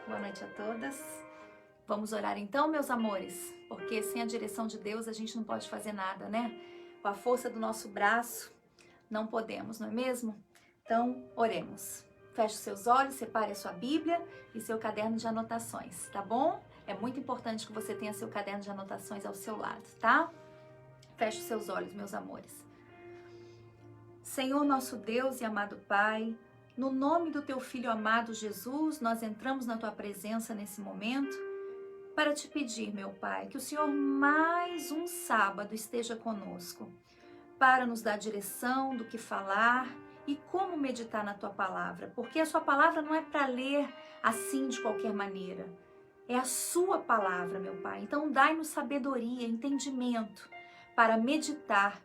Boa noite a todas. Vamos orar então, meus amores, porque sem a direção de Deus a gente não pode fazer nada, né? Com a força do nosso braço não podemos, não é mesmo? Então, oremos. Feche os seus olhos, separe a sua Bíblia e seu caderno de anotações, tá bom? É muito importante que você tenha seu caderno de anotações ao seu lado, tá? Feche os seus olhos, meus amores. Senhor nosso Deus e amado Pai, no nome do Teu Filho amado Jesus, nós entramos na Tua presença nesse momento para te pedir, meu Pai, que o Senhor mais um sábado esteja conosco, para nos dar direção do que falar e como meditar na Tua palavra, porque a Sua palavra não é para ler assim de qualquer maneira, é a Sua palavra, meu Pai. Então dai-nos sabedoria, entendimento para meditar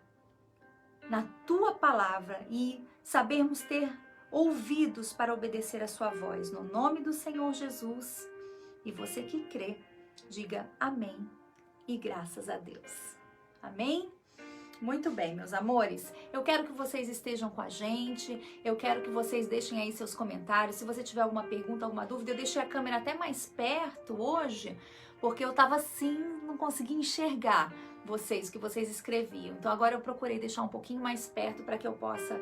na Tua palavra e sabermos ter ouvidos para obedecer a Sua voz, no nome do Senhor Jesus. E você que crê, diga amém e graças a Deus. Amém? Muito bem, meus amores, eu quero que vocês estejam com a gente, eu quero que vocês deixem aí seus comentários, se você tiver alguma pergunta, alguma dúvida, eu deixei a câmera até mais perto hoje, porque eu tava assim, não conseguia enxergar vocês, o que vocês escreviam, então agora eu procurei deixar um pouquinho mais perto para que eu possa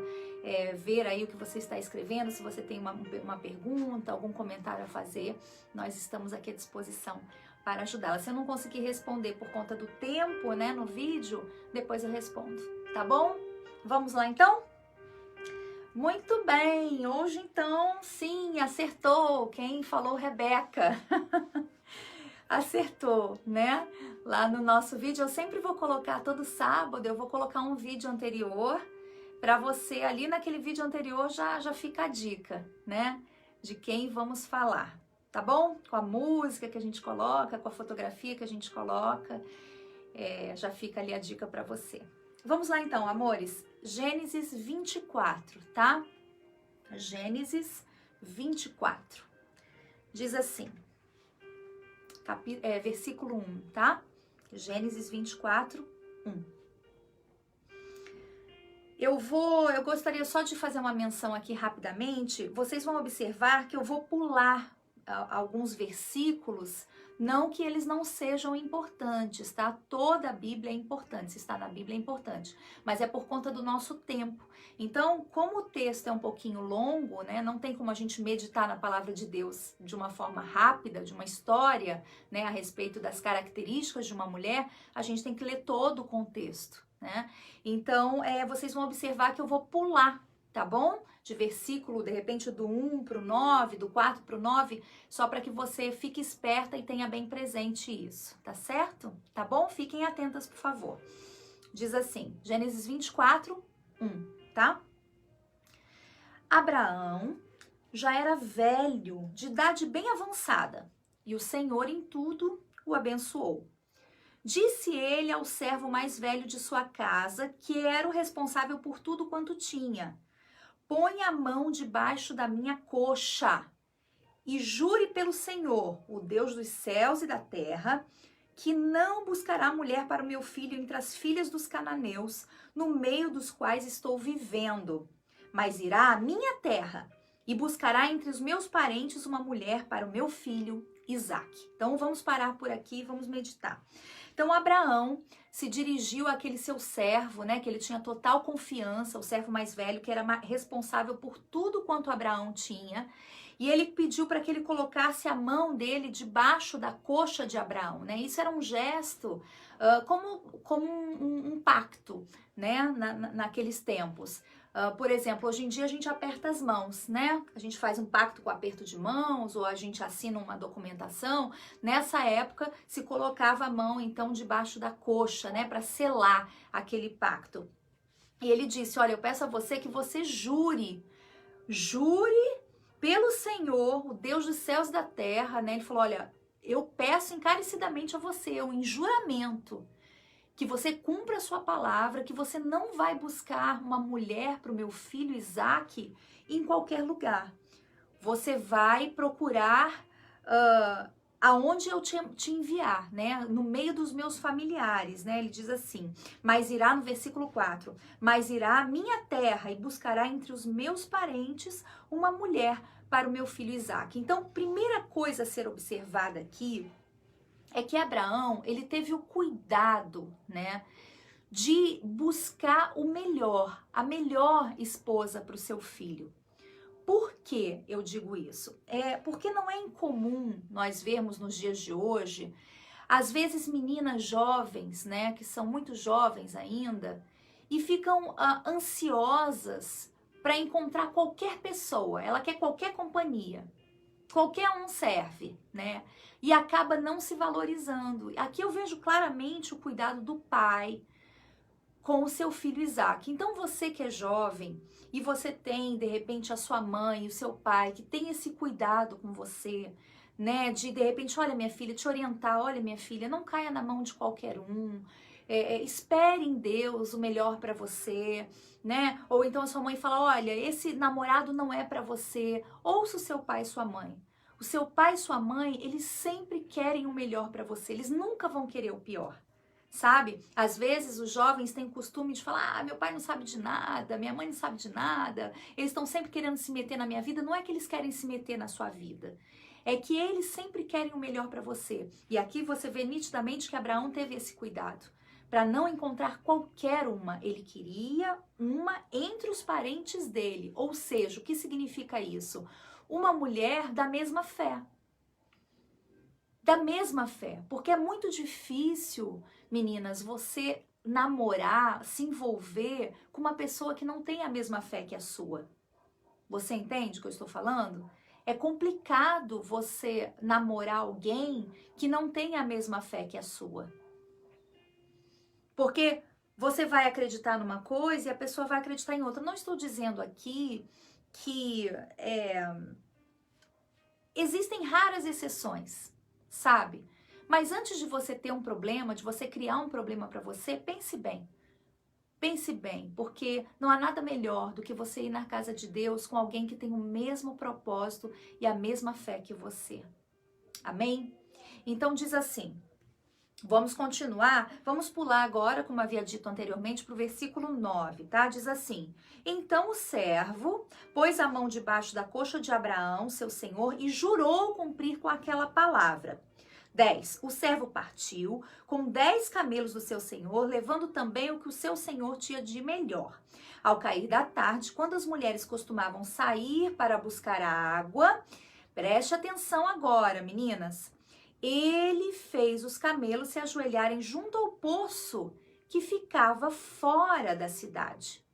ver aí o que você está escrevendo, se você tem uma pergunta, algum comentário a fazer, nós estamos aqui à disposição para ajudá-la. Se eu não conseguir responder por conta do tempo, né, no vídeo, depois eu respondo, tá bom? Vamos lá então? Muito bem, hoje então, sim, acertou, quem falou Rebeca, acertou, né? Lá no nosso vídeo, eu sempre vou colocar, todo sábado, eu vou colocar um vídeo anterior, para você ali naquele vídeo anterior já fica a dica, né? De quem vamos falar. Tá bom? Com a música que a gente coloca, com a fotografia que a gente coloca, já fica ali a dica para você. Vamos lá então, amores. Gênesis 24, tá? Gênesis 24. Diz assim, versículo 1, tá? Gênesis 24, 1. Eu gostaria só de fazer uma menção aqui rapidamente. Vocês vão observar que eu vou pular alguns versículos, não que eles não sejam importantes, tá? Toda a Bíblia é importante, se está na Bíblia é importante, mas é por conta do nosso tempo. Então, como o texto é um pouquinho longo, né? Não tem como a gente meditar na palavra de Deus de uma forma rápida, de uma história, né? A respeito das características de uma mulher, a gente tem que ler todo o contexto, né? Então, vocês vão observar que eu vou pular, tá bom? De versículo, de repente, do 1 para o 9, do 4 para o 9, só para que você fique esperta e tenha bem presente isso, tá certo? Tá bom? Fiquem atentas, por favor. Diz assim, Gênesis 24, 1, tá? Abraão já era velho, de idade bem avançada, e o Senhor em tudo o abençoou. Disse ele ao servo mais velho de sua casa, que era o responsável por tudo quanto tinha: põe a mão debaixo da minha coxa e jure pelo Senhor, o Deus dos céus e da terra, que não buscará mulher para o meu filho entre as filhas dos cananeus, no meio dos quais estou vivendo, mas irá à minha terra e buscará entre os meus parentes uma mulher para o meu filho Isaque. Então vamos parar por aqui e vamos meditar. Então Abraão se dirigiu àquele seu servo, né, que ele tinha total confiança, o servo mais velho, que era responsável por tudo quanto Abraão tinha, e ele pediu para que ele colocasse a mão dele debaixo da coxa de Abraão, né? Isso era um gesto como um pacto, né, naqueles tempos. Por exemplo, hoje em dia a gente aperta as mãos, né? A gente faz um pacto com aperto de mãos ou a gente assina uma documentação. Nessa época se colocava a mão então debaixo da coxa, né? Para selar aquele pacto. E ele disse, olha, eu peço a você que você jure pelo Senhor, o Deus dos céus e da terra, né? Ele falou, olha, eu peço encarecidamente a você, eu em juramento, que você cumpra a sua palavra, que você não vai buscar uma mulher para o meu filho Isaque em qualquer lugar. Você vai procurar aonde eu te enviar, né? No meio dos meus familiares, né? Ele diz assim, mas irá, no versículo 4, mas irá à minha terra e buscará entre os meus parentes uma mulher para o meu filho Isaque. Então, primeira coisa a ser observada aqui é que Abraão, ele teve o cuidado, né, de buscar o melhor, a melhor esposa para o seu filho. Por que eu digo isso? Porque não é incomum nós vermos nos dias de hoje, às vezes meninas jovens, né, que são muito jovens ainda, e ficam ansiosas para encontrar qualquer pessoa. Ela quer qualquer companhia, qualquer um serve, né? E acaba não se valorizando. Aqui eu vejo claramente o cuidado do pai com o seu filho Isaque. Então você que é jovem e você tem de repente a sua mãe e o seu pai que tem esse cuidado com você, né, de repente, olha minha filha, te orientar, olha minha filha, não caia na mão de qualquer um, espere em Deus o melhor para você, né? Ou então a sua mãe fala, olha, esse namorado não é para você. Ouça o seu pai e sua mãe. O seu pai e sua mãe, eles sempre querem o melhor para você, eles nunca vão querer o pior. Sabe? Às vezes os jovens têm o costume de falar, meu pai não sabe de nada, minha mãe não sabe de nada, eles estão sempre querendo se meter na minha vida. Não é que eles querem se meter na sua vida, é que eles sempre querem o melhor para você. E aqui você vê nitidamente que Abraão teve esse cuidado, para não encontrar qualquer uma. Ele queria uma entre os parentes dele, ou seja, o que significa isso? Uma mulher da mesma fé. Da mesma fé, porque é muito difícil, meninas, você namorar, se envolver com uma pessoa que não tem a mesma fé que a sua. Você entende o que eu estou falando? É complicado você namorar alguém que não tem a mesma fé que a sua. Porque você vai acreditar numa coisa e a pessoa vai acreditar em outra. Não estou dizendo aqui que existem raras exceções, sabe? Mas antes de você ter um problema, de você criar um problema para você, pense bem. Pense bem, porque não há nada melhor do que você ir na casa de Deus com alguém que tem o mesmo propósito e a mesma fé que você. Amém? Então diz assim, vamos continuar, vamos pular agora, como havia dito anteriormente, para o versículo 9, tá? Diz assim, então o servo pôs a mão debaixo da coxa de Abraão, seu senhor, e jurou cumprir com aquela palavra. 10. O servo partiu com 10 camelos do seu senhor, levando também o que o seu senhor tinha de melhor. Ao cair da tarde, quando as mulheres costumavam sair para buscar a água, preste atenção agora, meninas, ele fez os camelos se ajoelharem junto ao poço que ficava fora da cidade.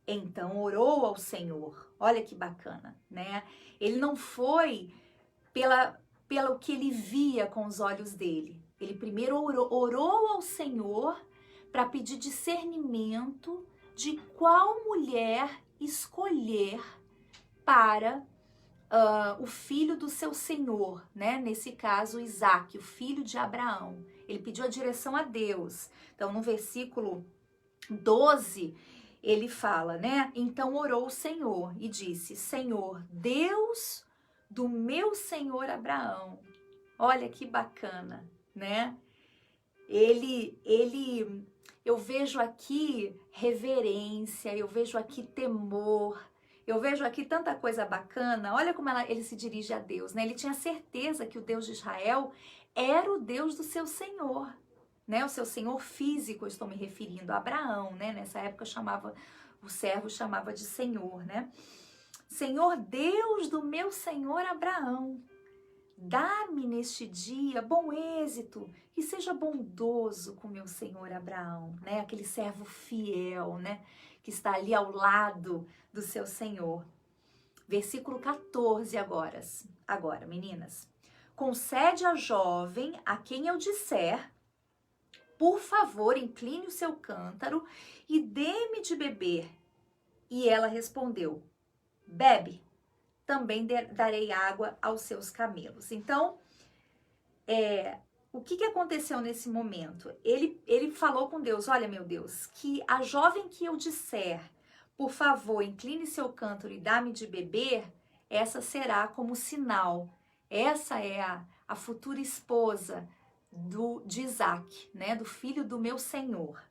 Então orou ao Senhor. Olha que bacana, né? Ele não foi pelo que ele via com os olhos dele. Ele primeiro orou ao Senhor para pedir discernimento de qual mulher escolher para o filho do seu senhor, né? Nesse caso, Isaque, o filho de Abraão. Ele pediu a direção a Deus. Então, no versículo 12, ele fala, né? Então orou o Senhor e disse, Senhor, Deus do meu senhor Abraão. Olha que bacana, né? Eu vejo aqui reverência, eu vejo aqui temor, eu vejo aqui tanta coisa bacana. Olha como ele se dirige a Deus, né? Ele tinha certeza que o Deus de Israel era o Deus do seu senhor, né? O seu senhor físico, eu estou me referindo a Abraão, né? Nessa época o servo chamava de senhor, né? Senhor Deus do meu senhor Abraão, dá-me neste dia bom êxito, que seja bondoso com meu senhor Abraão, né? Aquele servo fiel, né? Que está ali ao lado do seu senhor. Versículo 14 agora, meninas. Concede à jovem a quem eu disser, por favor, incline o seu cântaro e dê-me de beber. E ela respondeu, bebe, também darei água aos seus camelos. Então, o que aconteceu nesse momento? Ele falou com Deus, olha meu Deus, que a jovem que eu disser, por favor, incline seu cântaro e dá-me de beber, essa será como sinal. Essa é a futura esposa de Isaque, né? Do filho do meu senhor.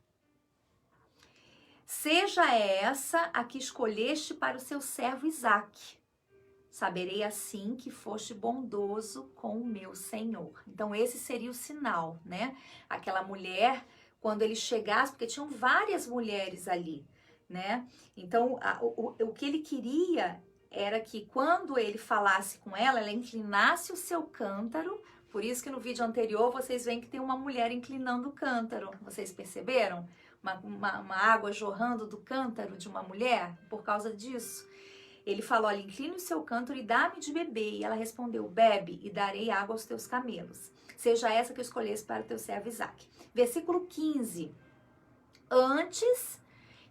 Seja essa a que escolheste para o seu servo Isaque. Saberei assim que foste bondoso com o meu Senhor. Então esse seria o sinal, né? Aquela mulher, quando ele chegasse, porque tinham várias mulheres ali, né? Então o que ele queria era que quando ele falasse com ela inclinasse o seu cântaro. Por isso que no vídeo anterior vocês veem que tem uma mulher inclinando o cântaro. Vocês perceberam? Uma água jorrando do cântaro de uma mulher por causa disso. Ele falou, olha, incline o seu cântaro e dá-me de beber. E ela respondeu, bebe e darei água aos teus camelos. Seja essa que eu escolhesse para o teu servo Isaque. Versículo 15. Antes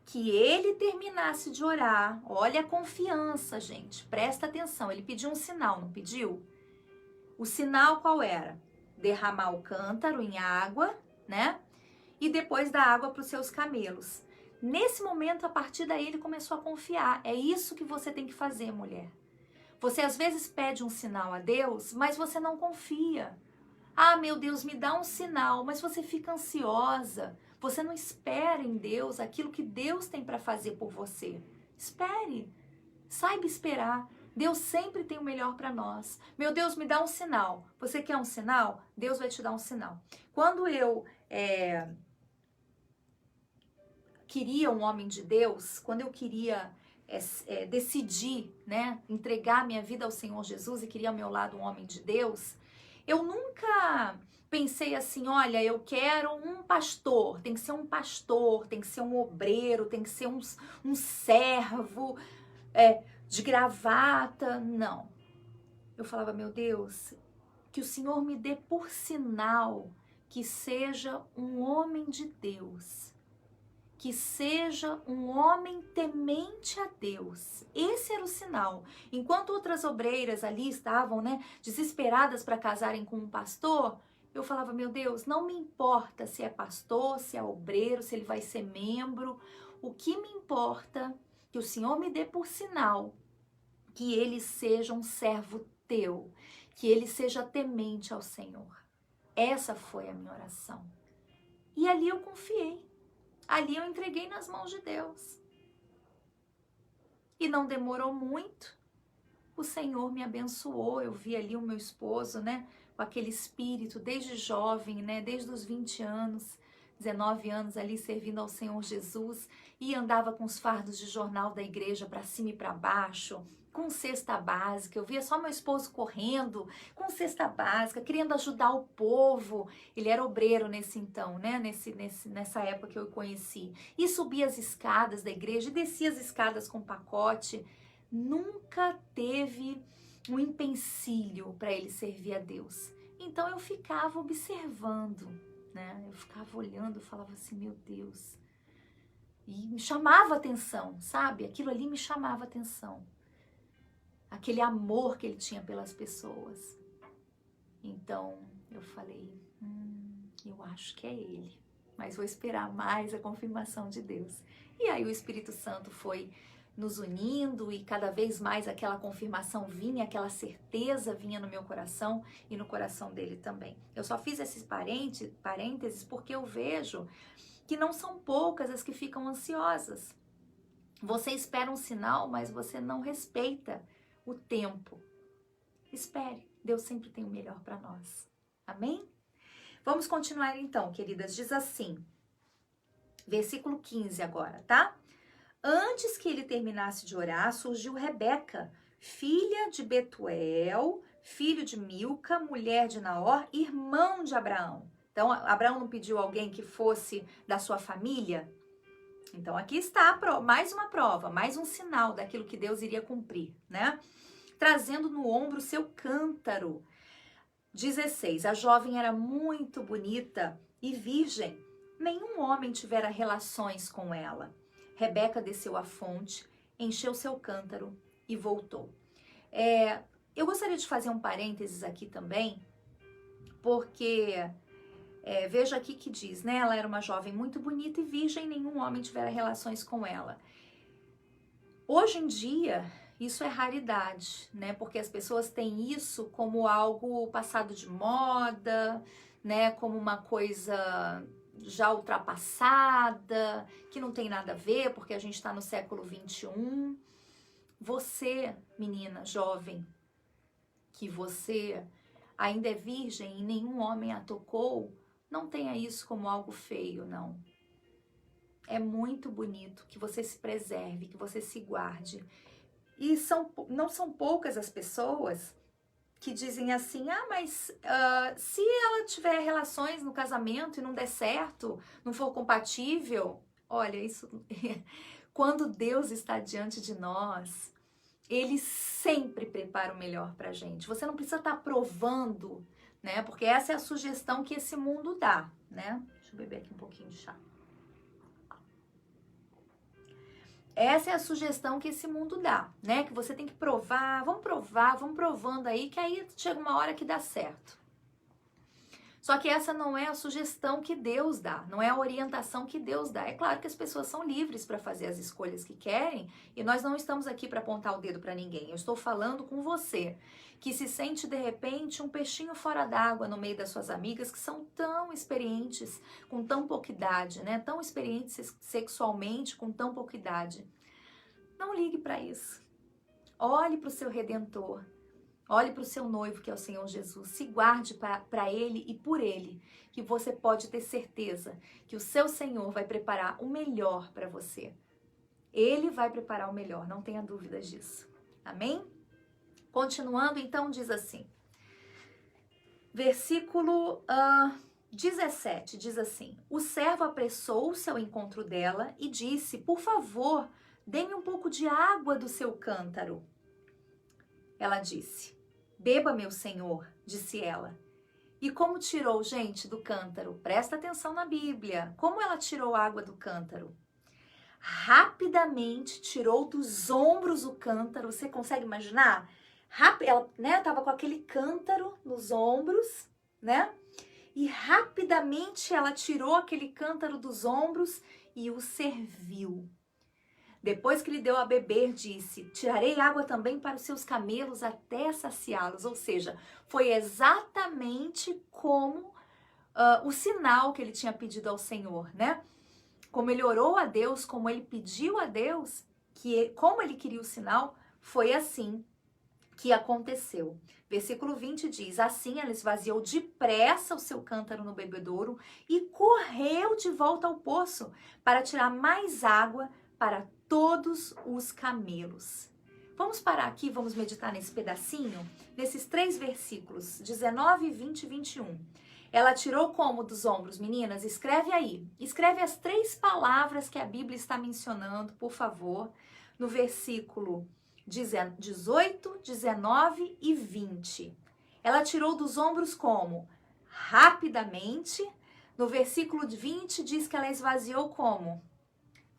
que ele terminasse de orar, olha a confiança, gente, presta atenção. Ele pediu um sinal, não pediu? O sinal qual era? Derramar o cântaro em água, né? E depois dar água para os seus camelos. Nesse momento, a partir daí, ele começou a confiar. É isso que você tem que fazer, mulher. Você às vezes pede um sinal a Deus, mas você não confia. Ah, meu Deus, me dá um sinal, mas você fica ansiosa. Você não espera em Deus aquilo que Deus tem para fazer por você. Espere. Saiba esperar. Deus sempre tem o melhor para nós. Meu Deus, me dá um sinal. Você quer um sinal? Deus vai te dar um sinal. Quando eu queria um homem de Deus, quando eu queria decidir, né, entregar minha vida ao Senhor Jesus e queria ao meu lado um homem de Deus, eu nunca pensei assim, olha, eu quero um pastor, tem que ser um pastor, tem que ser um obreiro, tem que ser um servo de gravata, não. Eu falava, meu Deus, que o Senhor me dê por sinal que seja um homem de Deus, que seja um homem temente a Deus. Esse era o sinal. Enquanto outras obreiras ali estavam, né, desesperadas para casarem com um pastor, eu falava, meu Deus, não me importa se é pastor, se é obreiro, se ele vai ser membro. O que me importa é que o Senhor me dê por sinal que ele seja um servo teu, que ele seja temente ao Senhor. Essa foi a minha oração. E ali eu confiei. Ali eu entreguei nas mãos de Deus. E não demorou muito, o Senhor me abençoou. Eu vi ali o meu esposo, né, com aquele espírito desde jovem, né, desde os 20 anos, 19 anos ali servindo ao Senhor Jesus, e andava com os fardos de jornal da igreja para cima e para baixo, com cesta básica. Eu via só meu esposo correndo com cesta básica, querendo ajudar o povo. Ele era obreiro nesse então, né? Nessa época que eu o conheci. E subia as escadas da igreja e descia as escadas com pacote. Nunca teve um empecilho para ele servir a Deus. Então eu ficava observando, né? Eu ficava olhando, falava assim, meu Deus. E me chamava atenção, sabe? Aquilo ali me chamava atenção. Aquele amor que ele tinha pelas pessoas. Então, eu falei, eu acho que é ele. Mas vou esperar mais a confirmação de Deus. E aí o Espírito Santo foi nos unindo e cada vez mais aquela confirmação vinha, aquela certeza vinha no meu coração e no coração dele também. Eu só fiz esses parênteses porque eu vejo que não são poucas as que ficam ansiosas. Você espera um sinal, mas você não respeita o tempo. Espere, Deus sempre tem o melhor para nós. Amém? Vamos continuar então, queridas. Diz assim, versículo 15 agora, tá? Antes que ele terminasse de orar, surgiu Rebeca, filha de Betuel, filho de Milca, mulher de Naor, irmão de Abraão. Então, Abraão não pediu alguém que fosse da sua família? Então, aqui está mais uma prova, mais um sinal daquilo que Deus iria cumprir, né? Trazendo no ombro o seu cântaro. 16. A jovem era muito bonita e virgem. Nenhum homem tivera relações com ela. Rebeca desceu à fonte, encheu seu cântaro e voltou. Eu gostaria de fazer um parênteses aqui também, porque veja aqui que diz, né? Ela era uma jovem muito bonita e virgem, nenhum homem tivera relações com ela. Hoje em dia, isso é raridade, né? Porque as pessoas têm isso como algo passado de moda, né? Como uma coisa já ultrapassada, que não tem nada a ver, porque a gente está no século 21. Você, menina, jovem, que você ainda é virgem e nenhum homem a tocou, não tenha isso como algo feio, não. É muito bonito que você se preserve, que você se guarde. E não são poucas as pessoas que dizem assim, mas se ela tiver relações no casamento e não der certo, não for compatível, olha, isso quando Deus está diante de nós, Ele sempre prepara o melhor pra gente. Você não precisa estar provando, né? Porque essa é a sugestão que esse mundo dá, né? Deixa eu beber aqui um pouquinho de chá. Essa é a sugestão que esse mundo dá, né? Que você tem que provar, vamos provando aí, que aí chega uma hora que dá certo. Só que essa não é a sugestão que Deus dá, não é a orientação que Deus dá. É claro que as pessoas são livres para fazer as escolhas que querem e nós não estamos aqui para apontar o dedo para ninguém. Eu estou falando com você que se sente de repente um peixinho fora d'água no meio das suas amigas que são tão experientes com tão pouca idade, né? Tão experientes sexualmente com tão pouca idade. Não ligue para isso. Olhe para o seu Redentor. Olhe para o seu noivo, que é o Senhor Jesus. Se guarde para Ele e por Ele, que você pode ter certeza que o seu Senhor vai preparar o melhor para você. Ele vai preparar o melhor, não tenha dúvidas disso. Amém? Continuando, então, diz assim. Versículo 17, diz assim. O servo apressou-se ao encontro dela e disse, por favor, dê-me um pouco de água do seu cântaro. Ela disse, beba, meu senhor, disse ela. E como tirou, gente, do cântaro? Presta atenção na Bíblia. Como ela tirou água do cântaro? Rapidamente tirou dos ombros o cântaro. Você consegue imaginar? Ela, né, tava com aquele cântaro nos ombros, né? E rapidamente ela tirou aquele cântaro dos ombros e o serviu. Depois que lhe deu a beber, disse, tirarei água também para os seus camelos até saciá-los. Ou seja, foi exatamente como o sinal que ele tinha pedido ao Senhor, né? Como ele orou a Deus, como ele pediu a Deus, como ele queria o sinal, foi assim que aconteceu. Versículo 20 diz, assim ela esvaziou depressa o seu cântaro no bebedouro e correu de volta ao poço para tirar mais água para todos os camelos. Vamos parar aqui, vamos meditar nesse pedacinho, nesses 3 versículos, 19, 20 e 21. Ela tirou como dos ombros, meninas? Escreve aí. Escreve as 3 palavras que a Bíblia está mencionando, por favor, no versículo 18, 19 e 20. Ela tirou dos ombros como? Rapidamente. No versículo 20 diz que ela esvaziou como?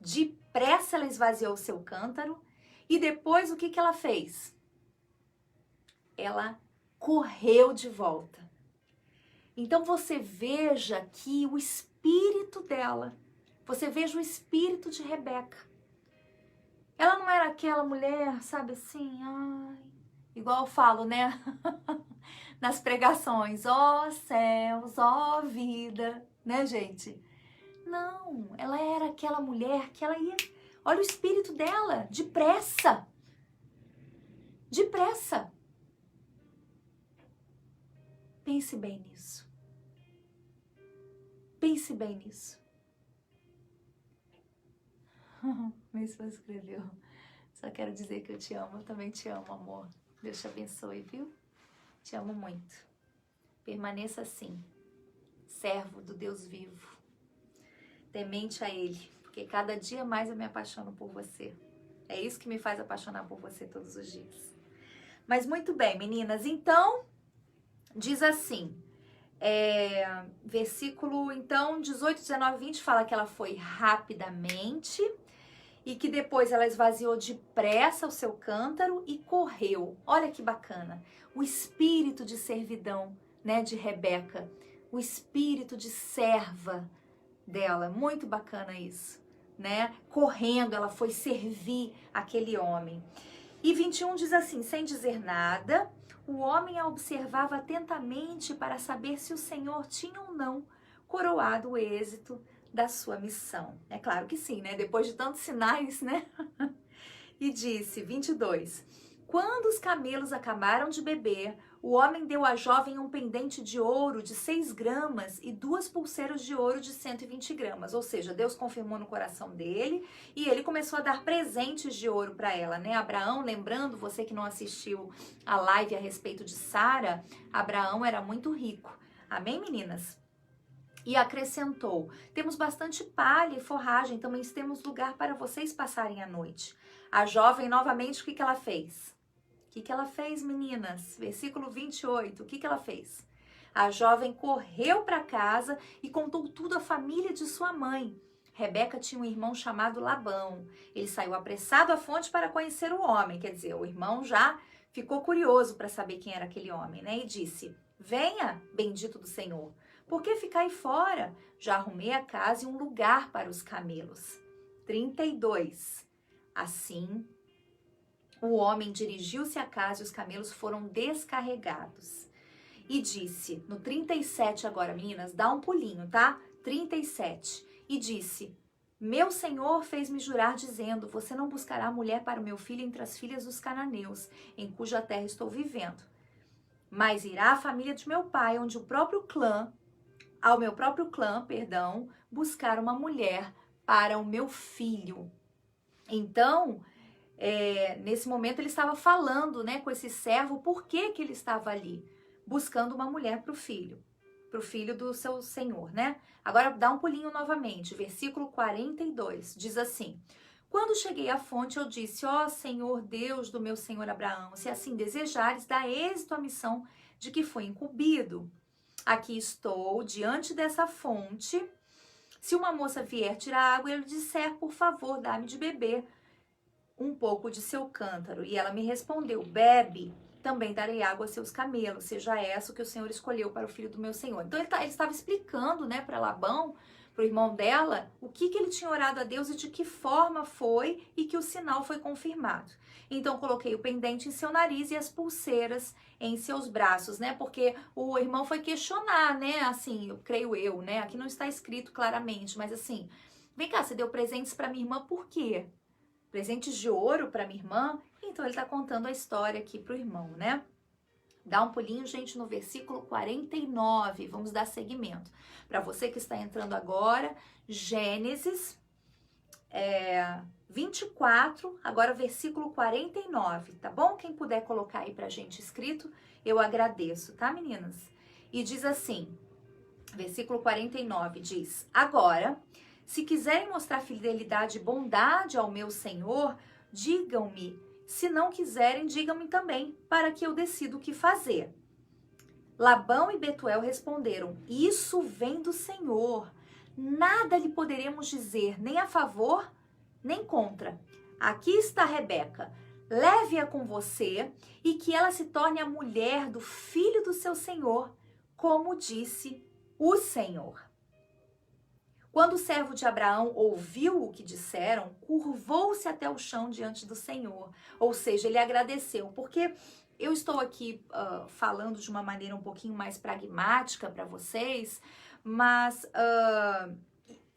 Depressa ela esvaziou o seu cântaro. E depois o que ela fez? Ela correu de volta. Então você veja que o espírito dela, você veja o espírito de Rebeca. Ela não era aquela mulher, sabe assim, igual eu falo, né? Nas pregações, ó céus, ó vida, né, gente? Não, ela era aquela mulher que ela ia... Olha o espírito dela, depressa. Depressa. Pense bem nisso. Pense bem nisso. Minha esposa escreveu. Só quero dizer que eu te amo, eu também te amo, amor. Deus te abençoe, viu? Te amo muito. Permaneça assim, servo do Deus vivo. Temente a Ele, porque cada dia mais eu me apaixono por você. É isso que me faz apaixonar por você todos os dias. Mas muito bem, meninas, então, diz assim, versículo, então, 18, 19, 20, fala que ela foi rapidamente e que depois ela esvaziou depressa o seu cântaro e correu. Olha que bacana, o espírito de servidão, né, de Rebeca, o espírito de serva dela, muito bacana isso, né? Correndo, ela foi servir aquele homem. E 21 diz assim, sem dizer nada, o homem a observava atentamente para saber se o Senhor tinha ou não coroado o êxito da sua missão. É claro que sim, né? Depois de tantos sinais, né? E disse, 22, quando os camelos acabaram de beber, o homem deu à jovem um pendente de ouro de 6 gramas e 2 pulseiras de ouro de 120 gramas. Ou seja, Deus confirmou no coração dele e ele começou a dar presentes de ouro para ela, né? Abraão, lembrando, você que não assistiu a live a respeito de Sara, Abraão era muito rico. Amém, meninas? E acrescentou, temos bastante palha e forragem, também temos lugar para vocês passarem a noite. A jovem, novamente, o que ela fez? O que ela fez, meninas? Versículo 28, o que ela fez? A jovem correu para casa e contou tudo à família de sua mãe. Rebeca tinha um irmão chamado Labão. Ele saiu apressado à fonte para conhecer o homem. Quer dizer, o irmão já ficou curioso para saber quem era aquele homem, né? E disse, venha, bendito do Senhor. Por que ficai fora? Já arrumei a casa e um lugar para os camelos. 32. Assim, o homem dirigiu-se à casa e os camelos foram descarregados. E disse, no 37 agora, meninas, dá um pulinho, tá? 37. E disse, meu senhor fez-me jurar dizendo, você não buscará mulher para o meu filho entre as filhas dos cananeus, em cuja terra estou vivendo. Mas irá a família de meu pai, onde ao meu próprio clã, buscar uma mulher para o meu filho. Então, nesse momento ele estava falando, né, com esse servo, por que ele estava ali, buscando uma mulher para o filho do seu senhor, né? Agora dá um pulinho novamente, versículo 42, diz assim, quando cheguei à fonte eu disse, ó Senhor Deus do meu senhor Abraão, se assim desejares, dá êxito à missão de que fui incumbido. Aqui estou, diante dessa fonte, se uma moça vier tirar água e eu lhe disser, por favor, dá-me de beber um pouco de seu cântaro. E ela me respondeu, bebe, também darei água a seus camelos, seja essa o que o Senhor escolheu para o filho do meu Senhor. Então ele estava explicando, né, para Labão, para o irmão dela, o que ele tinha orado a Deus e de que forma foi e que o sinal foi confirmado. Então coloquei o pendente em seu nariz e as pulseiras em seus braços, né? Porque o irmão foi questionar, né? Assim, eu creio eu, né? Aqui não está escrito claramente, mas assim, vem cá, você deu presentes para minha irmã por quê? Presentes de ouro para minha irmã? Então ele está contando a história aqui para o irmão, né? Dá um pulinho, gente, no versículo 49. Vamos dar seguimento. Para você que está entrando agora, Gênesis 24, agora versículo 49, tá bom? Quem puder colocar aí pra gente escrito, eu agradeço, tá, meninas? E diz assim, versículo 49 diz, agora, se quiserem mostrar fidelidade e bondade ao meu Senhor, digam-me. Se não quiserem, digam-me também, para que eu decida o que fazer. Labão e Betuel responderam, isso vem do Senhor. Nada lhe poderemos dizer, nem a favor, nem contra. Aqui está Rebeca. Leve-a com você e que ela se torne a mulher do filho do seu senhor, como disse o Senhor. Quando o servo de Abraão ouviu o que disseram, curvou-se até o chão diante do Senhor. Ou seja, ele agradeceu, porque eu estou aqui falando de uma maneira um pouquinho mais pragmática para vocês, mas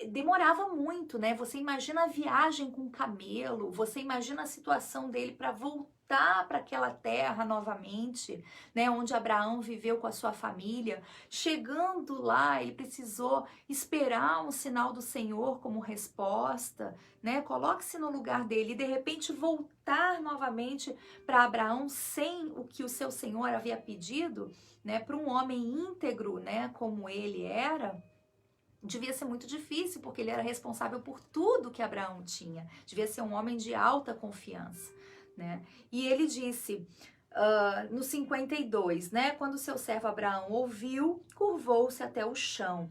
demorava muito, né? Você imagina a viagem com o camelo, você imagina a situação dele para voltar para aquela terra novamente, né? Onde Abraão viveu com a sua família. Chegando lá, ele precisou esperar um sinal do Senhor como resposta, né? Coloque-se no lugar dele e de repente voltar novamente para Abraão sem o que o seu Senhor havia pedido, né? Para um homem íntegro, né? Como ele era. Devia ser muito difícil, porque ele era responsável por tudo que Abraão tinha. Devia ser um homem de alta confiança, né? E ele disse, no 52, né? Quando seu servo Abraão ouviu, curvou-se até o chão.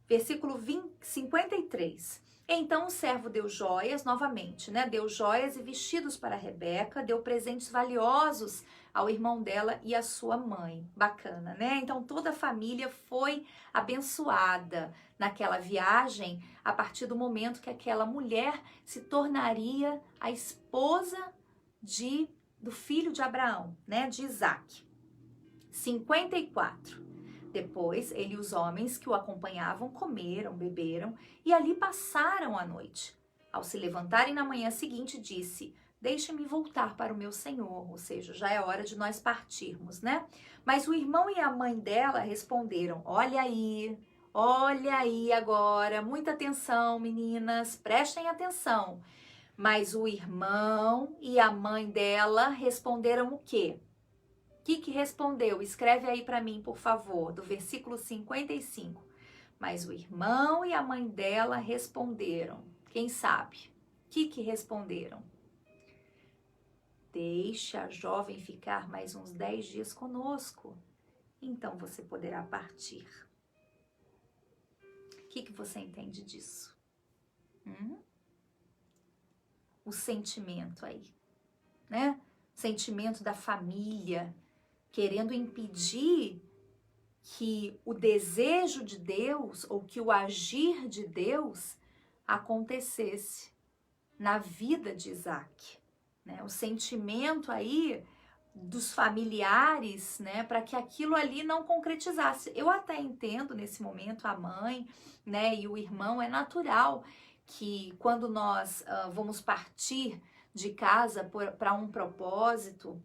Versículo 53. Então o servo deu joias novamente, né? Deu joias e vestidos para Rebeca, deu presentes valiosos ao irmão dela e à sua mãe. Bacana, né? Então toda a família foi abençoada naquela viagem a partir do momento que aquela mulher se tornaria a esposa do filho de Abraão, né? De Isaac. 54. Depois, ele e os homens que o acompanhavam comeram, beberam e ali passaram a noite. Ao se levantarem na manhã seguinte, disse, deixe-me voltar para o meu senhor, ou seja, já é hora de nós partirmos, né? Mas o irmão e a mãe dela responderam, olha aí agora, muita atenção, meninas, prestem atenção. Mas o irmão e a mãe dela responderam o quê? O que respondeu? Escreve aí para mim, por favor, do versículo 55. Mas o irmão e a mãe dela responderam. Quem sabe? O que responderam? Deixe a jovem ficar mais uns 10 dias conosco, então você poderá partir. O que você entende disso? O sentimento aí, né? Sentimento da família, querendo impedir que o desejo de Deus ou que o agir de Deus acontecesse na vida de Isaac, né? O sentimento aí dos familiares, né, para que aquilo ali não concretizasse. Eu até entendo nesse momento a mãe, né, e o irmão, é natural que quando nós vamos partir de casa para um propósito,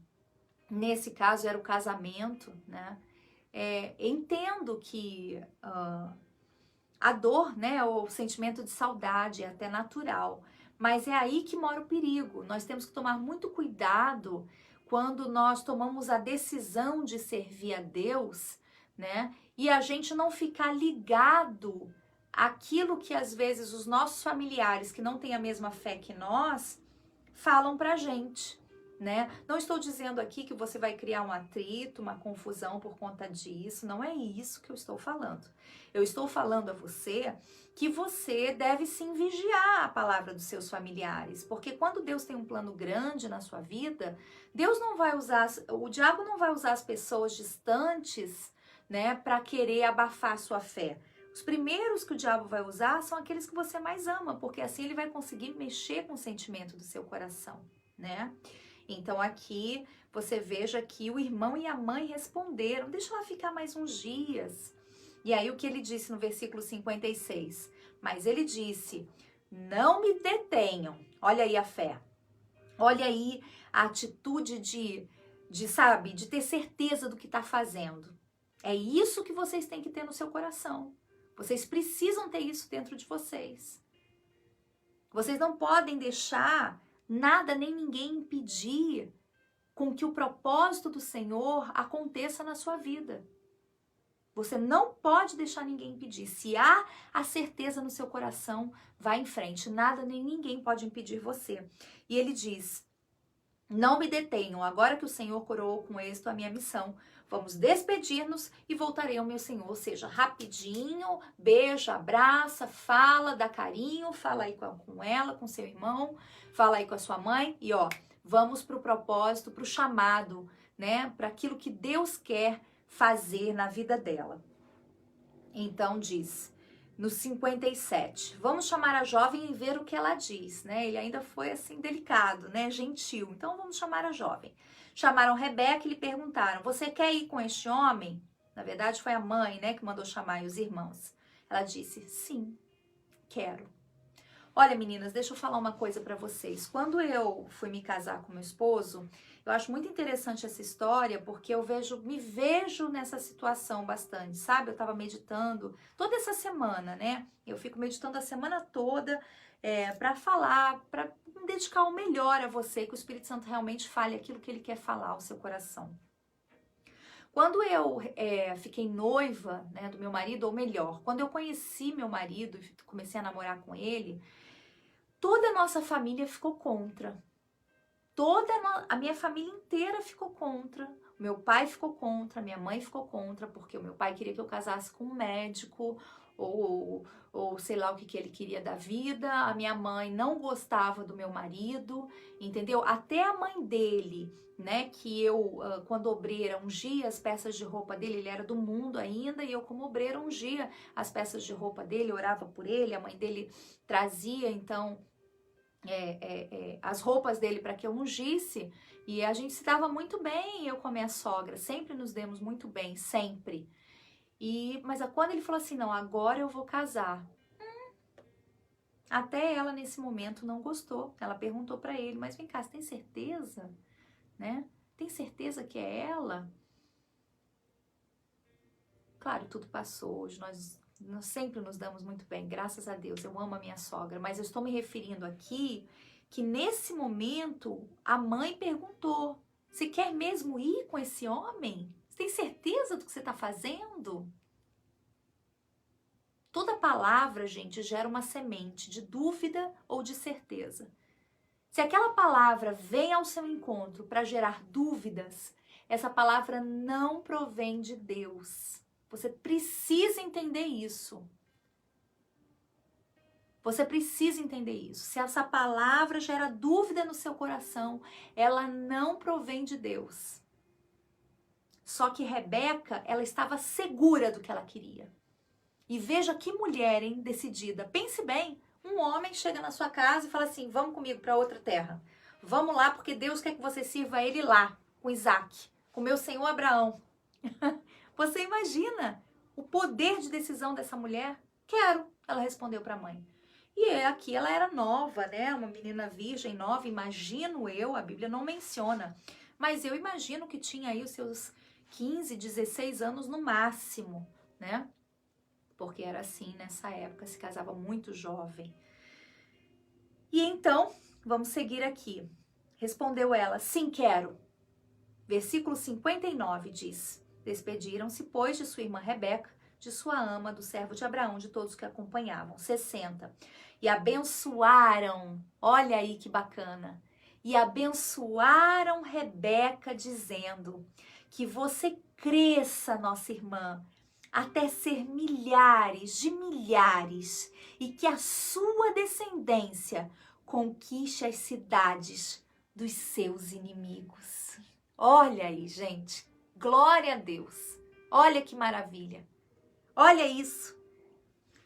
nesse caso era o casamento, né, entendo que a dor, né, o sentimento de saudade é até natural, mas é aí que mora o perigo. Nós temos que tomar muito cuidado quando nós tomamos a decisão de servir a Deus, né, e a gente não ficar ligado àquilo que às vezes os nossos familiares que não têm a mesma fé que nós falam pra gente, né? Não estou dizendo aqui que você vai criar um atrito, uma confusão por conta disso, não é isso que eu estou falando. Eu estou falando a você que você deve sim vigiar a palavra dos seus familiares, porque quando Deus tem um plano grande na sua vida, Deus não vai usar, o diabo não vai usar as pessoas distantes, né, para querer abafar a sua fé. Os primeiros que o diabo vai usar são aqueles que você mais ama, porque assim ele vai conseguir mexer com o sentimento do seu coração, né? Então aqui você veja que o irmão e a mãe responderam, deixa ela ficar mais uns dias. E aí o que ele disse no versículo 56? Mas ele disse, não me detenham. Olha aí a fé. Olha aí a atitude de sabe, de ter certeza do que está fazendo. É isso que vocês têm que ter no seu coração. Vocês precisam ter isso dentro de vocês. Vocês não podem deixar nada nem ninguém impedir com que o propósito do Senhor aconteça na sua vida. Você não pode deixar ninguém impedir. Se há a certeza no seu coração, vá em frente. Nada nem ninguém pode impedir você. E ele diz, não me detenham, agora que o Senhor coroou com êxito a minha missão. Vamos despedir-nos e voltarei ao meu Senhor. Ou seja, rapidinho, beija, abraça, fala, dá carinho, fala aí com ela, com seu irmão, fala aí com a sua mãe e ó, vamos para o propósito, para o chamado, né? Para aquilo que Deus quer fazer na vida dela. Então diz, no 57, vamos chamar a jovem e ver o que ela diz, né? Ele ainda foi assim delicado, né? Gentil. Então vamos chamar a jovem. Chamaram Rebeca e lhe perguntaram, você quer ir com este homem? Na verdade foi a mãe, né, que mandou chamar e os irmãos. Ela disse, sim, quero. Olha, meninas, deixa eu falar uma coisa pra vocês. Quando eu fui me casar com meu esposo, eu acho muito interessante essa história, porque eu me vejo nessa situação bastante, sabe? Eu tava meditando toda essa semana, né? Eu fico meditando a semana toda pra falar, pra me dedicar o melhor a você, que o Espírito Santo realmente fale aquilo que ele quer falar ao seu coração. Quando eu fiquei noiva, né, do meu marido, ou melhor, quando eu conheci meu marido e comecei a namorar com ele, toda a nossa família ficou contra. A minha família inteira ficou contra. O meu pai ficou contra, minha mãe ficou contra, porque o meu pai queria que eu casasse com um médico, ou sei lá o que ele queria da vida. A minha mãe não gostava do meu marido, entendeu? Até a mãe dele, né, que eu, quando obreira, ungia as peças de roupa dele, ele era do mundo ainda, e eu como obreira ungia as peças de roupa dele, orava por ele, a mãe dele trazia, então, as roupas dele para que eu ungisse, e a gente se dava muito bem, eu com a minha sogra, sempre nos demos muito bem, sempre. Mas quando ele falou assim, não, agora eu vou casar, Até ela, nesse momento, não gostou. Ela perguntou para ele, mas vem cá, você tem certeza? Né? Tem certeza que é ela? Claro, tudo passou. Hoje nós sempre nos damos muito bem, graças a Deus. Eu amo a minha sogra, mas eu estou me referindo aqui que nesse momento a mãe perguntou: você quer mesmo ir com esse homem? Você tem certeza do que você está fazendo? Toda palavra, gente, gera uma semente de dúvida ou de certeza. Se aquela palavra vem ao seu encontro para gerar dúvidas, essa palavra não provém de Deus. Você precisa entender isso. Você precisa entender isso. Se essa palavra gera dúvida no seu coração, ela não provém de Deus. Só que Rebeca, ela estava segura do que ela queria. E veja que mulher, hein, decidida. Pense bem, um homem chega na sua casa e fala assim, vamos comigo para outra terra. Vamos lá, porque Deus quer que você sirva a ele lá, com Isaac, com meu senhor Abraão. Você imagina o poder de decisão dessa mulher? Quero, ela respondeu para a mãe. E aqui ela era nova, né? Uma menina virgem nova, imagino eu, a Bíblia não menciona. Mas eu imagino que tinha aí os seus 15, 16 anos no máximo, né? Porque era assim nessa época, se casava muito jovem. E então, vamos seguir aqui. Respondeu ela, sim, quero. Versículo 59 diz, despediram-se, pois, de sua irmã Rebeca, de sua ama, do servo de Abraão, de todos que acompanhavam. 60. E abençoaram, olha aí que bacana, e abençoaram Rebeca, dizendo, que você cresça, nossa irmã, até ser milhares de milhares, e que a sua descendência conquiste as cidades dos seus inimigos. Olha aí, gente, glória a Deus, olha que maravilha, olha isso.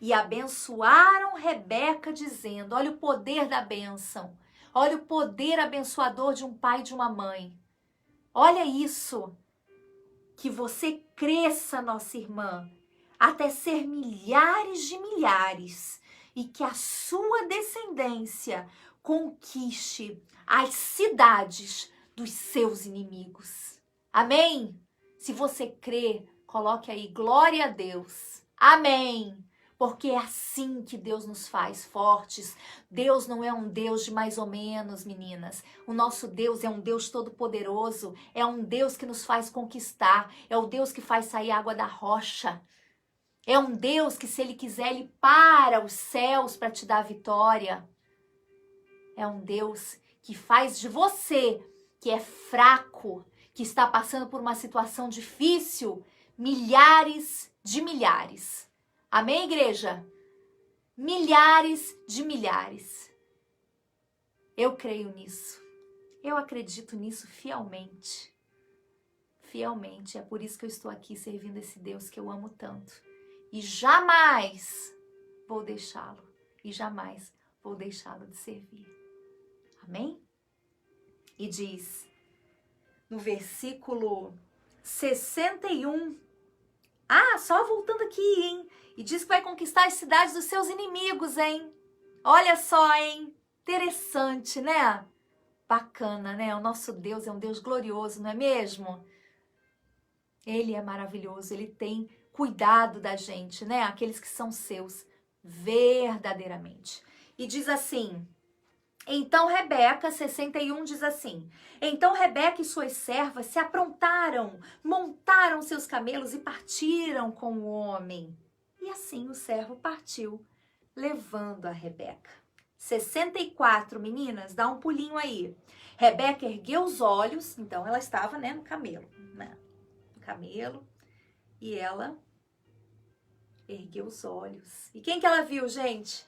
E abençoaram Rebeca dizendo, olha o poder da bênção, olha o poder abençoador de um pai e de uma mãe, olha isso. Que você cresça, nossa irmã, até ser milhares de milhares e que a sua descendência conquiste as cidades dos seus inimigos. Amém? Se você crê, coloque aí, glória a Deus. Amém. Porque é assim que Deus nos faz fortes. Deus não é um Deus de mais ou menos, meninas. O nosso Deus é um Deus todo-poderoso. É um Deus que nos faz conquistar. É o Deus que faz sair água da rocha. É um Deus que, se Ele quiser, Ele para os céus para te dar vitória. É um Deus que faz de você, que é fraco, que está passando por uma situação difícil, milhares de milhares. Amém, igreja? Milhares de milhares. Eu creio nisso. Eu acredito nisso fielmente. Fielmente. É por isso que eu estou aqui servindo esse Deus que eu amo tanto. E jamais vou deixá-lo. E jamais vou deixá-lo de servir. Amém? E diz no versículo 61. Só voltando aqui, hein? E diz que vai conquistar as cidades dos seus inimigos, hein? Olha só, hein? Interessante, né? Bacana, né? O nosso Deus é um Deus glorioso, não é mesmo? Ele é maravilhoso, ele tem cuidado da gente, né? Aqueles que são seus, verdadeiramente. E diz assim, então Rebeca, 61, diz assim, então Rebeca e suas servas se aprontaram, montaram seus camelos e partiram com o homem. E assim o servo partiu, levando a Rebeca. 64, meninas, dá um pulinho aí. Rebeca ergueu os olhos, então ela estava, né, no camelo, né? No camelo, e ela ergueu os olhos. E quem que ela viu, gente?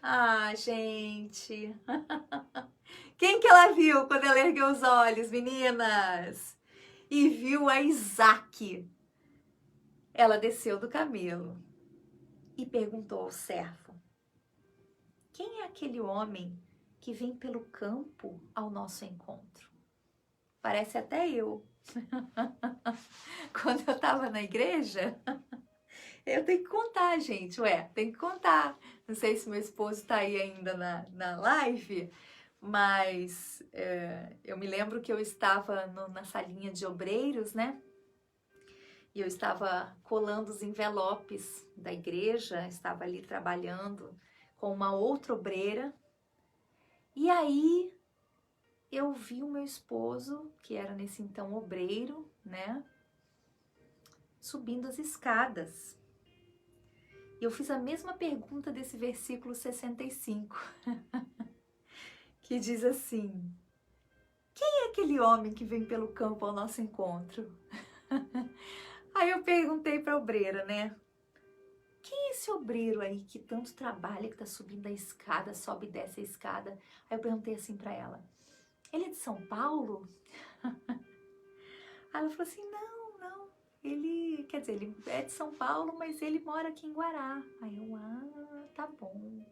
Gente. Quem que ela viu quando ela ergueu os olhos, meninas? E viu a Isaac. Ela desceu do camelo e perguntou ao servo, quem é aquele homem que vem pelo campo ao nosso encontro? Parece até eu. Quando eu estava na igreja, Eu tenho que contar, gente, tem que contar. Não sei se meu esposo tá aí ainda na live, mas eu me lembro que eu estava na salinha de obreiros, né? E eu estava colando os envelopes da igreja, estava ali trabalhando com uma outra obreira. E aí eu vi o meu esposo, que era nesse então obreiro, né? Subindo as escadas. E eu fiz a mesma pergunta desse versículo 65, que diz assim: quem é aquele homem que vem pelo campo ao nosso encontro? Aí eu perguntei para a obreira, né? Quem é esse obreiro aí que tanto trabalha, que tá subindo a escada, sobe e desce a escada? Aí eu perguntei assim para ela: ele é de São Paulo? Aí ela falou assim: não, ele, quer dizer, ele é de São Paulo, mas ele mora aqui em Guará. Aí eu, tá bom.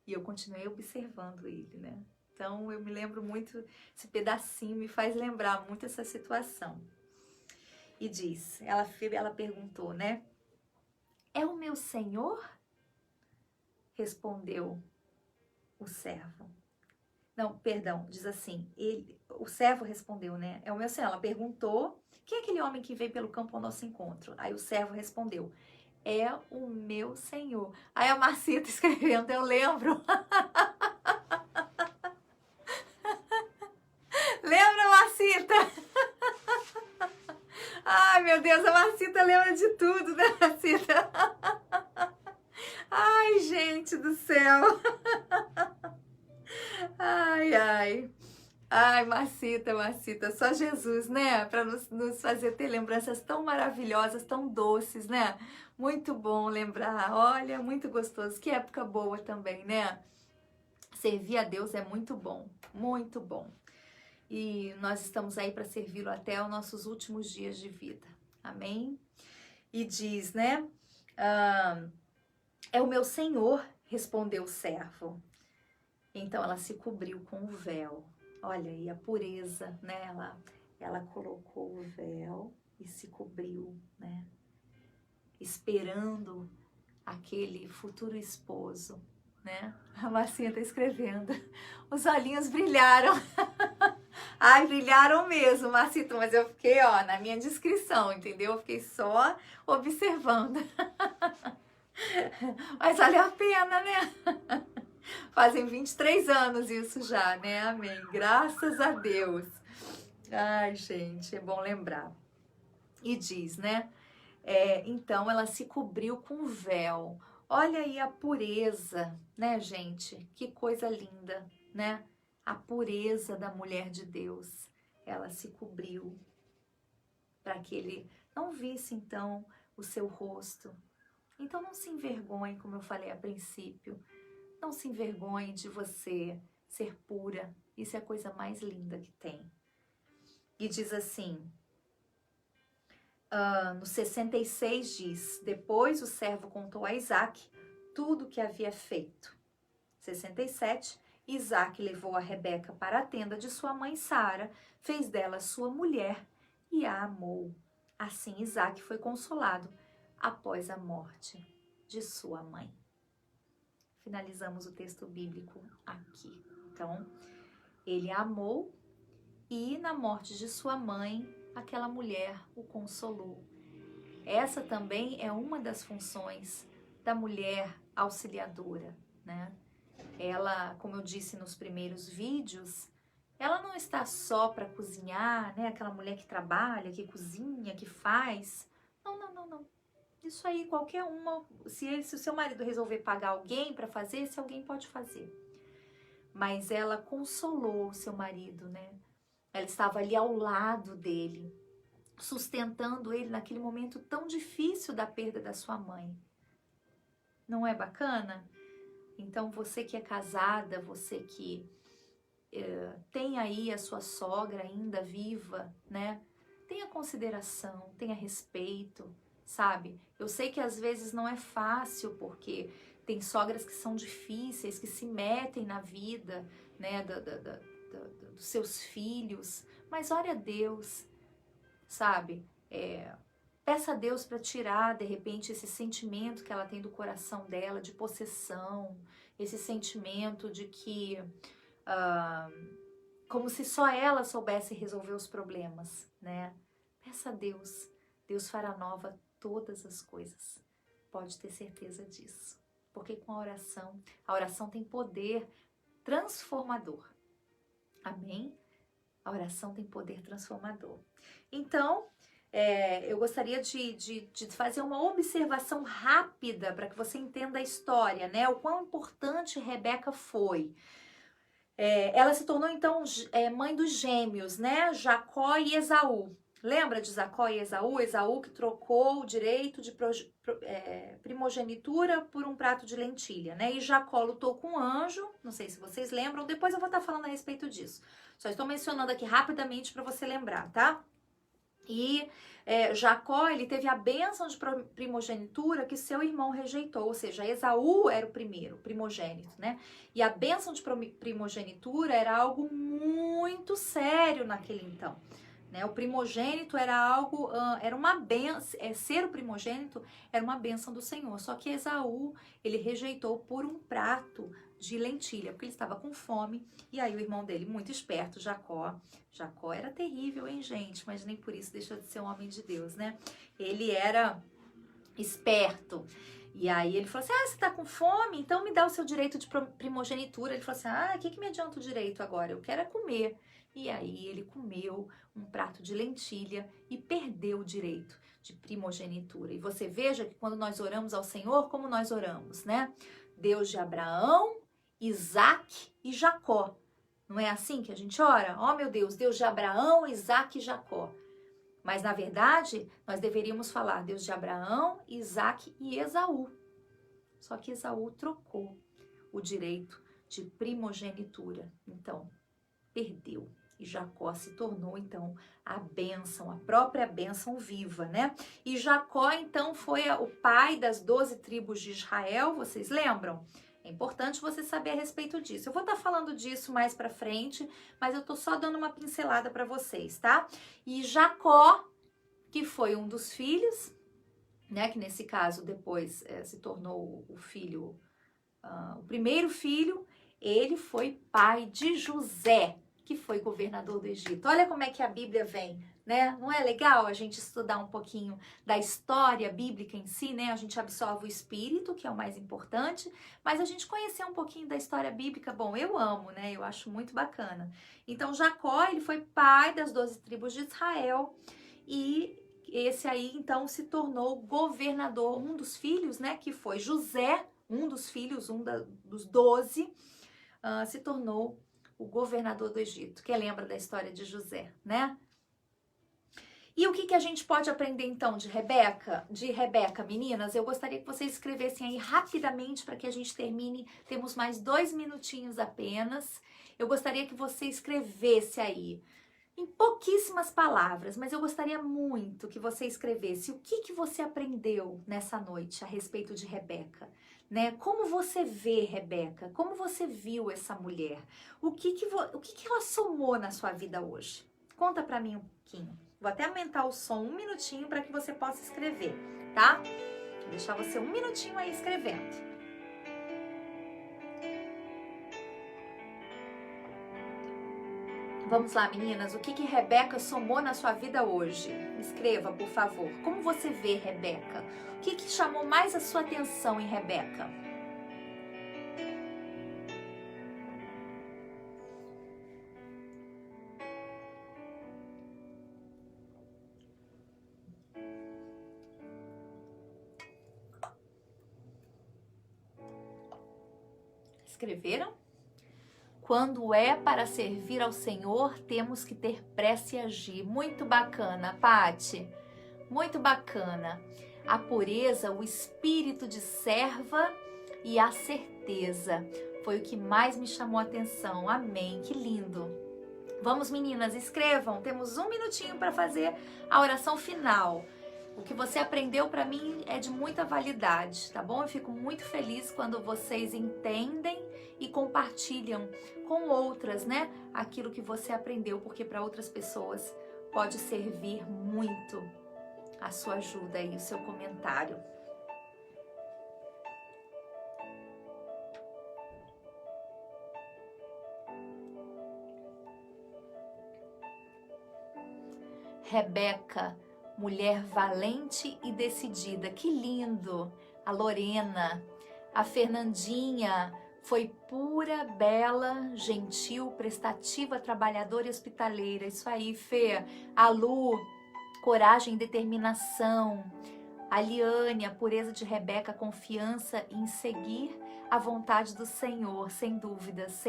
E eu continuei observando ele, né? Então eu me lembro muito, esse pedacinho me faz lembrar muito essa situação. E diz, ela perguntou, né? É o meu senhor? Respondeu o servo. Não, perdão, diz assim, o servo respondeu, né? É o meu senhor. Ela perguntou, quem é aquele homem que veio pelo campo ao nosso encontro? Aí o servo respondeu, é o meu senhor. Aí a Marcita escrevendo, eu lembro. Lembra, Marcita? Ai, meu Deus, a Marcita lembra de tudo, né, Marcita? Ai, gente do céu. Ai, ai. Ai, Marcita, só Jesus, né? Para nos fazer ter lembranças tão maravilhosas, tão doces, né? Muito bom lembrar. Olha, muito gostoso. Que época boa também, né? Servir a Deus é muito bom, muito bom. E nós estamos aí para servi-lo até os nossos últimos dias de vida. Amém? E diz, né? É o meu Senhor, respondeu o servo. Então ela se cobriu com o véu. Olha aí a pureza, né? Ela colocou o véu e se cobriu, né? Esperando aquele futuro esposo, né? A Marcinha tá escrevendo. Os olhinhos brilharam. Ai, brilharam mesmo, Marcito, mas eu fiquei, ó, na minha descrição, entendeu? Eu fiquei só observando. Mas valeu a pena, né? Fazem 23 anos isso já, né? Amém. Graças a Deus. Ai, gente, é bom lembrar. E diz, né? Então ela se cobriu com véu. Olha aí a pureza, né, gente? Que coisa linda, né? A pureza da mulher de Deus. Ela se cobriu para que ele não visse, então, o seu rosto. Então não se envergonhe, como eu falei a princípio. Não se envergonhe de você ser pura. Isso é a coisa mais linda que tem. E diz assim, no 66 diz, depois o servo contou a Isaac tudo o que havia feito. 67, Isaac levou a Rebeca para a tenda de sua mãe Sara, fez dela sua mulher e a amou. Assim Isaac foi consolado após a morte de sua mãe. Finalizamos o texto bíblico aqui. Então, ele a amou e na morte de sua mãe, aquela mulher o consolou. Essa também é uma das funções da mulher auxiliadora, né? Ela, como eu disse nos primeiros vídeos, ela não está só para cozinhar, né? Aquela mulher que trabalha, que cozinha, que faz. Não. Isso aí, qualquer uma, se o seu marido resolver pagar alguém para fazer, esse alguém pode fazer. Mas ela consolou o seu marido, né? Ela estava ali ao lado dele, sustentando ele naquele momento tão difícil da perda da sua mãe. Não é bacana? Então, você que é casada, você que tem aí a sua sogra ainda viva, né? Tenha consideração, tenha respeito, sabe? Eu sei que às vezes não é fácil, porque tem sogras que são difíceis, que se metem na vida, né, dos seus filhos, mas ore a Deus, sabe? Peça a Deus para tirar, de repente, esse sentimento que ela tem do coração dela, de possessão, esse sentimento de que, como se só ela soubesse resolver os problemas, né? Peça a Deus, Deus fará nova todas as coisas. Pode ter certeza disso. Porque com a oração tem poder transformador. Amém? A oração tem poder transformador. Então, eu gostaria de fazer uma observação rápida para que você entenda a história, né? O quão importante Rebeca foi. Ela se tornou, então, mãe dos gêmeos, né? Jacó e Esaú. Lembra de Jacó e Esaú? Esaú que trocou o direito de primogenitura por um prato de lentilha, né? E Jacó lutou com um anjo, não sei se vocês lembram, depois eu vou estar falando a respeito disso. Só estou mencionando aqui rapidamente para você lembrar, tá? E Jacó, ele teve a bênção de primogenitura que seu irmão rejeitou, ou seja, Esaú era o primeiro, primogênito, né? E a bênção de primogenitura era algo muito sério naquele então. Né? O primogênito era algo, era uma benção, ser o primogênito era uma bênção do Senhor. Só que Esaú, ele rejeitou por um prato de lentilha, porque ele estava com fome. E aí o irmão dele, muito esperto, Jacó era terrível, hein, gente? Mas nem por isso deixou de ser um homem de Deus, né? Ele era esperto. E aí ele falou assim, você tá com fome? Então me dá o seu direito de primogenitura. Ele falou assim, o que me adianta o direito agora? Eu quero é comer. E aí ele comeu um prato de lentilha e perdeu o direito de primogenitura. E você veja que quando nós oramos ao Senhor, como nós oramos, né? Deus de Abraão, Isaac e Jacó. Não é assim que a gente ora? Oh, meu Deus, Deus de Abraão, Isaac e Jacó. Mas, na verdade, nós deveríamos falar Deus de Abraão, Isaac e Esaú. Só que Esaú trocou o direito de primogenitura. Então, perdeu. E Jacó se tornou, então, a bênção, a própria bênção viva, né? E Jacó, então, foi o pai das 12 tribos de Israel, vocês lembram? É importante você saber a respeito disso. Eu vou estar falando disso mais pra frente, mas eu tô só dando uma pincelada para vocês, tá? E Jacó, que foi um dos filhos, né? Que nesse caso depois se tornou o filho, o primeiro filho, ele foi pai de José, que foi governador do Egito. Olha como é que a Bíblia vem, né? Não é legal a gente estudar um pouquinho da história bíblica em si, né? A gente absorve o espírito, que é o mais importante, mas a gente conhecer um pouquinho da história bíblica, bom, eu amo, né? Eu acho muito bacana. Então, Jacó, ele foi pai das 12 tribos de Israel e esse aí, então, se tornou governador, um dos filhos, né? Que foi José, um dos filhos, dos 12, se tornou o governador do Egito. Quem lembra da história de José, né? E o que a gente pode aprender então de Rebeca? De Rebeca, meninas, eu gostaria que vocês escrevessem aí rapidamente para que a gente termine. Temos mais 2 minutinhos apenas. Eu gostaria que você escrevesse aí, em pouquíssimas palavras, mas eu gostaria muito que você escrevesse o que você aprendeu nessa noite a respeito de Rebeca. Né? Como você vê Rebeca? Como você viu essa mulher? O que ela somou na sua vida hoje? Conta pra mim um pouquinho. Vou até aumentar o som 1 minutinho para que você possa escrever, tá? Vou deixar você 1 minutinho aí escrevendo. Vamos lá, meninas. O que Rebeca somou na sua vida hoje? Escreva, por favor. Como você vê Rebeca? O que chamou mais a sua atenção em Rebeca? Escreveram? Quando é para servir ao Senhor, temos que ter pressa e agir. Muito bacana, Pati. Muito bacana. A pureza, o espírito de serva e a certeza. Foi o que mais me chamou a atenção. Amém. Que lindo. Vamos, meninas, escrevam. Temos 1 minutinho para fazer a oração final. O que você aprendeu para mim é de muita validade, tá bom? Eu fico muito feliz quando vocês entendem e compartilham com outras, né? Aquilo que você aprendeu, porque para outras pessoas pode servir muito. a sua ajuda aí, o seu comentário. Rebeca, mulher valente e decidida. Que lindo! A Lorena, a Fernandinha, foi pura, bela, gentil, prestativa, trabalhadora e hospitaleira. Isso aí, Fê. A Lu, coragem e determinação. A Liane, a pureza de Rebeca, confiança em seguir a vontade do Senhor. Sem dúvidas,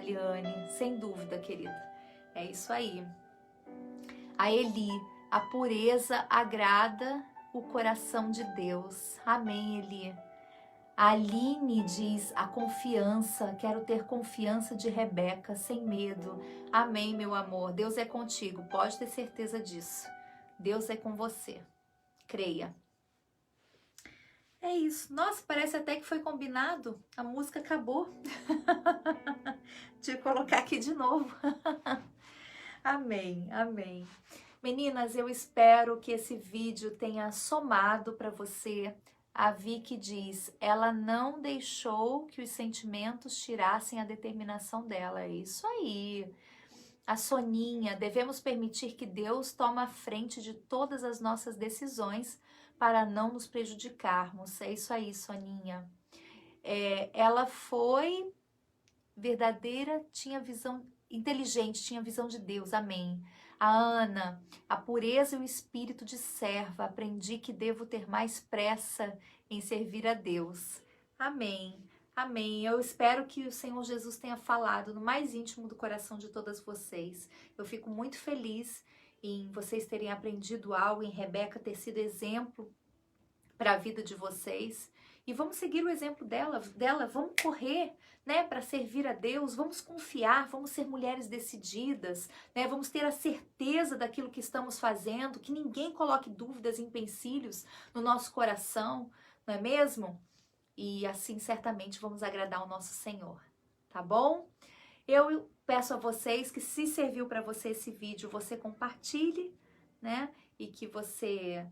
Liane, sem dúvida, querida. É isso aí. A Eli, a pureza agrada o coração de Deus. Amém, Eli. A Aline diz, a confiança, quero ter confiança de Rebeca, sem medo. Amém, meu amor. Deus é contigo, pode ter certeza disso. Deus é com você. Creia. É isso. Nossa, parece até que foi combinado. A música acabou. Deixa eu colocar aqui de novo. Amém, amém. Meninas, eu espero que esse vídeo tenha somado para você. A Vicky diz, ela não deixou que os sentimentos tirassem a determinação dela. É isso aí. A Soninha, devemos permitir que Deus tome a frente de todas as nossas decisões para não nos prejudicarmos. É isso aí, Soninha. Ela foi verdadeira, tinha visão inteligente, tinha visão de Deus, amém. A Ana, a pureza e o espírito de serva, aprendi que devo ter mais pressa em servir a Deus. Amém, amém. Eu espero que o Senhor Jesus tenha falado no mais íntimo do coração de todas vocês. Eu fico muito feliz em vocês terem aprendido algo, em Rebeca ter sido exemplo para a vida de vocês. E vamos seguir o exemplo dela, vamos correr, né, para servir a Deus, vamos confiar, vamos ser mulheres decididas, né, vamos ter a certeza daquilo que estamos fazendo, que ninguém coloque dúvidas e empecilhos no nosso coração, não é mesmo? E assim certamente vamos agradar o nosso Senhor, tá bom? Eu peço a vocês que, se serviu para você esse vídeo, você compartilhe, né, e que você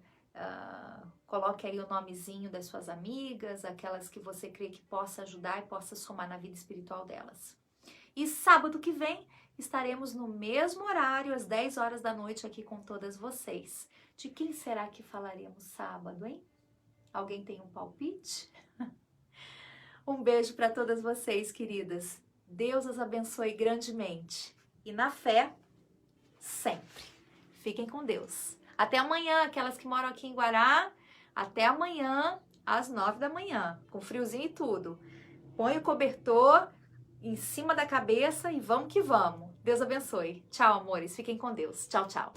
coloque aí o nomezinho das suas amigas, aquelas que você crê que possa ajudar e possa somar na vida espiritual delas. E sábado que vem estaremos no mesmo horário, às 10 horas da noite, aqui com todas vocês. De quem será que falaremos sábado, hein? Alguém tem um palpite? Um beijo para todas vocês, queridas. Deus as abençoe grandemente. E na fé, sempre. Fiquem com Deus. Até amanhã, aquelas que moram aqui em Guará, até amanhã, às 9 da manhã, com friozinho e tudo. Põe o cobertor em cima da cabeça e vamos que vamos. Deus abençoe. Tchau, amores. Fiquem com Deus. Tchau, tchau.